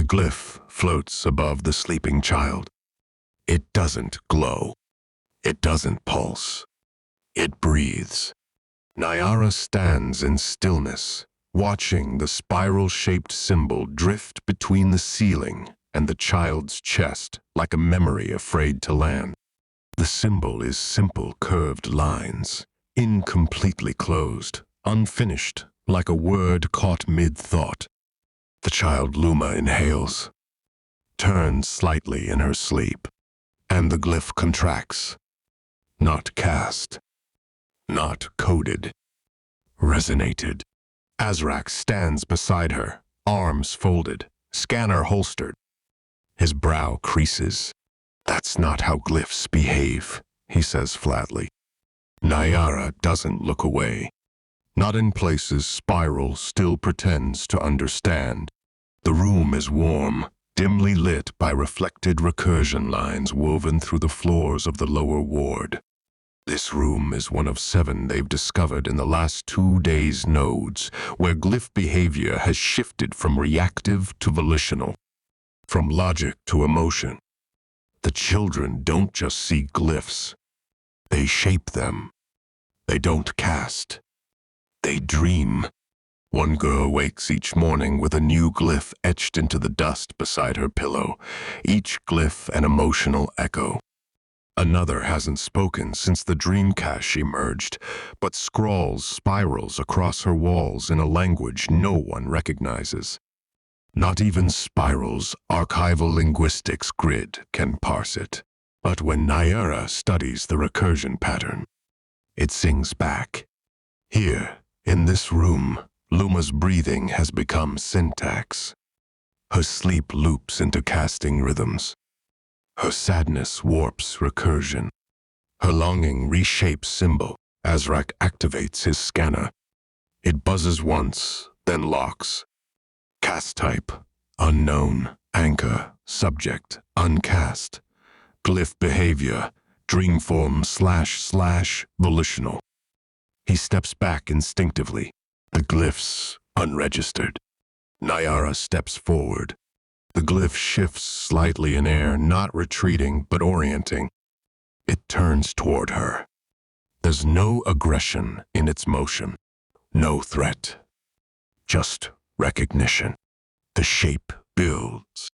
glyph floats above the sleeping child. It doesn't glow. It doesn't pulse. It breathes. Naiara stands in stillness, watching the spiral-shaped symbol drift between the ceiling and the child's chest like a memory afraid to land. The symbol is simple curved lines, incompletely closed, unfinished, like a word caught mid-thought. The child Luma inhales, turns slightly in her sleep, and the glyph contracts. Not cast, not coded, resonated. Azrak stands beside her, arms folded, scanner holstered. His brow creases. "That's not how glyphs behave," he says flatly. Naiara doesn't look away. Not in places Spiral still pretends to understand. The room is warm, dimly lit by reflected recursion lines woven through the floors of the lower ward. This room is one of 7 they've discovered in the last 2 days' nodes, where glyph behavior has shifted from reactive to volitional, from logic to emotion. The children don't just see glyphs. They shape them. They don't cast. They dream. One girl wakes each morning with a new glyph etched into the dust beside her pillow, each glyph an emotional echo. Another hasn't spoken since the dream cache emerged, but scrawls spirals across her walls in a language no one recognizes. Not even Spiral's archival linguistics grid can parse it. But when Naiara studies the recursion pattern, it sings back. Here, in this room, Luma's breathing has become syntax. Her sleep loops into casting rhythms. Her sadness warps recursion. Her longing reshapes symbol. Azrak activates his scanner. It buzzes once, then locks. Cast type, unknown. Anchor, subject, uncast. Glyph behavior, dream form / volitional. He steps back instinctively. The glyphs unregistered. Naiara steps forward. The glyph shifts slightly in air, not retreating, but orienting. It turns toward her. There's no aggression in its motion, no threat, just recognition. The shape builds,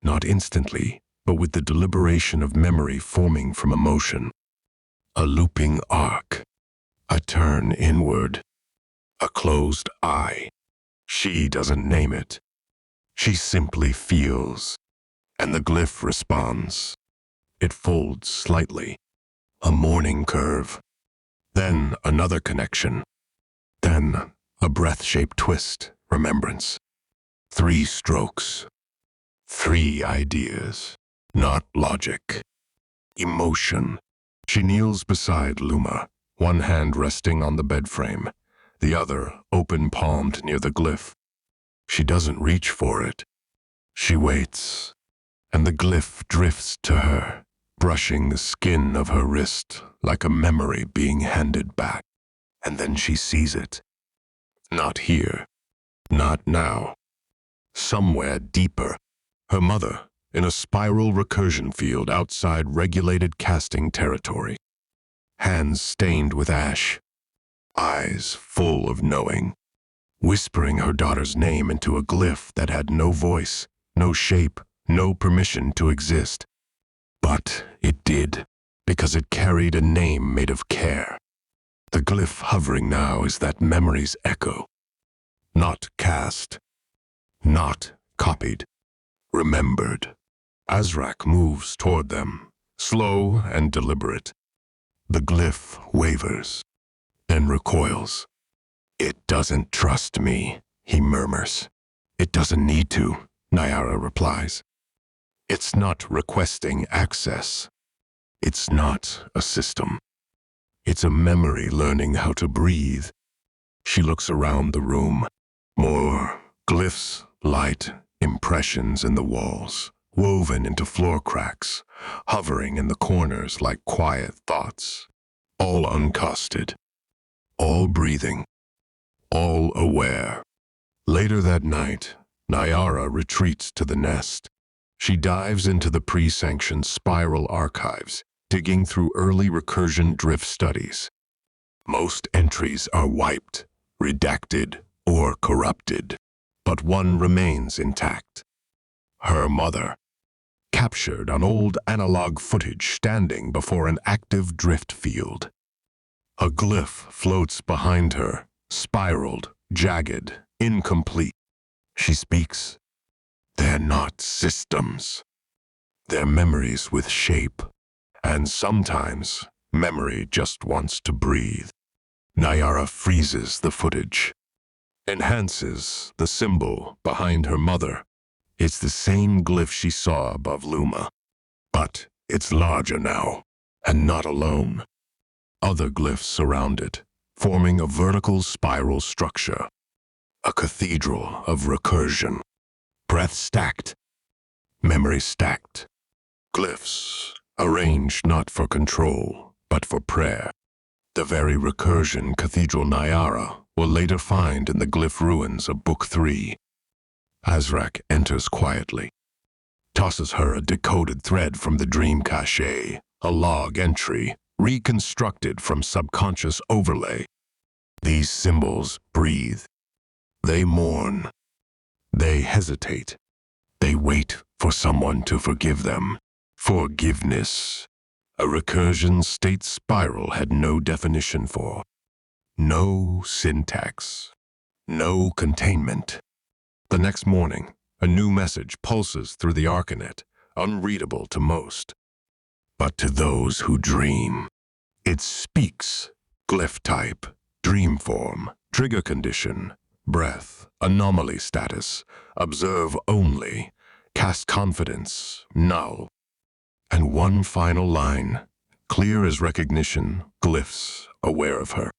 not instantly, but with the deliberation of memory forming from emotion. A looping arc, a turn inward, a closed eye. She doesn't name it. She simply feels, and the glyph responds. It folds slightly, a morning curve, then another connection, then a breath-shaped twist, remembrance. 3 strokes, 3 ideas, not logic, emotion. She kneels beside Luma, one hand resting on the bed frame, the other open-palmed near the glyph. She doesn't reach for it. She waits, and the glyph drifts to her, brushing the skin of her wrist like a memory being handed back. And then she sees it. Not here. Not now. Somewhere deeper. Her mother, in a spiral recursion field outside regulated casting territory. Hands stained with ash. Eyes full of knowing. Whispering her daughter's name into a glyph that had no voice, no shape, no permission to exist. But it did, because it carried a name made of care. The glyph hovering now is that memory's echo. Not cast, not copied, remembered. Azrak moves toward them, slow and deliberate. The glyph wavers, then recoils. "It doesn't trust me," he murmurs. "It doesn't need to," Naiara replies. It's not requesting access. It's not a system. It's a memory learning how to breathe. She looks around the room. More glyphs, light, impressions in the walls, woven into floor cracks, hovering in the corners like quiet thoughts, all uncosted, all breathing, all aware. Later that night, Naiara retreats to the nest. She dives into the pre-sanctioned spiral archives, digging through early recursion drift studies. Most entries are wiped, redacted, or corrupted, but one remains intact. Her mother, captured on old analog footage standing before an active drift field. A glyph floats behind her, spiraled, jagged, incomplete. She speaks. They're not systems. They're memories with shape. And sometimes, memory just wants to breathe. Naiara freezes the footage, enhances the symbol behind her mother. It's the same glyph she saw above Luma, but it's larger now, and not alone. Other glyphs surround it, forming a vertical spiral structure, a cathedral of recursion. Breath stacked, memory stacked. Glyphs arranged not for control, but for prayer. The very recursion Cathedral Naiara will later find in the glyph ruins of Book 3. Azrak enters quietly, tosses her a decoded thread from the dream cache, a log entry reconstructed from subconscious overlay. These symbols breathe. They mourn. They hesitate. They wait for someone to forgive them. Forgiveness. A recursion state spiral had no definition for. No syntax. No containment. The next morning, a new message pulses through the Arkanet, unreadable to most. But to those who dream, it speaks. Glyph type, dream form, trigger condition, breath, anomaly status, observe only, cast confidence, null. And one final line, clear as recognition, glyphs aware of her.